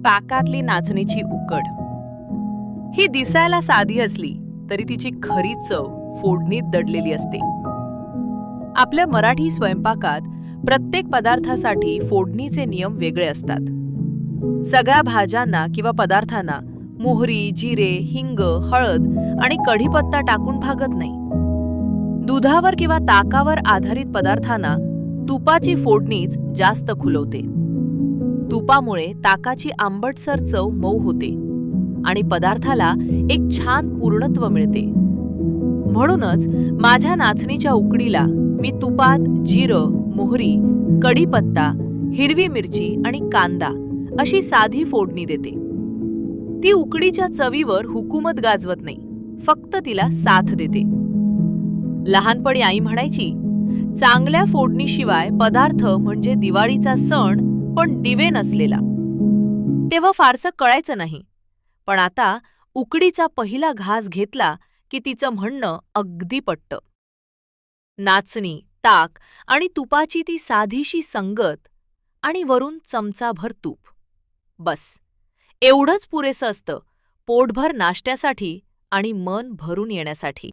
पाकातली नाचणीची उकड. ही दिसायला साधी असली तरी तिची खरी चव फोडणीत दडलेली असते. आपल्या मराठी स्वयंपाकात प्रत्येक पदार्थासाठी फोडणीचे नियम वेगळे असतात. सगळ्या भाज्यांना किंवा पदार्थांना मोहरी, जिरे, हिंग, हळद आणि कढीपत्ता टाकून भागत नाही. दुधावर किंवा ताकावर आधारित पदार्थांना तुपाची फोडणीच जास्त खुलवते. तुपामुळे ताकाची आंबटसर चव मऊ होते आणि पदार्थाला एक छान पूर्णत्व मिळते. म्हणूनच माझ्या नाचणीच्या उकडीला मी तुपात जिरं, मोहरी, कढीपत्ता, हिरवी मिरची आणि कांदा अशी साधी फोडणी देते. ती उकडीच्या चवीवर हुकूमत गाजवत नाही, फक्त तिला साथ देते. लहानपणी आई म्हणायची, चांगल्या फोडणीशिवाय पदार्थ म्हणजे दिवाळीचा सण पण दिवे नसलेला. तेव्हा फारसं कळायचं नाही, पण आता उकडीचा पहिला घास घेतला की तिचं म्हणणं अगदी पटतं. नाचणी, ताक आणि तुपाची ती साधीशी संगत आणि वरून चमचाभर तूप, बस एवढंच पुरेसं असतं पोटभर नाश्त्यासाठी आणि मन भरून येण्यासाठी.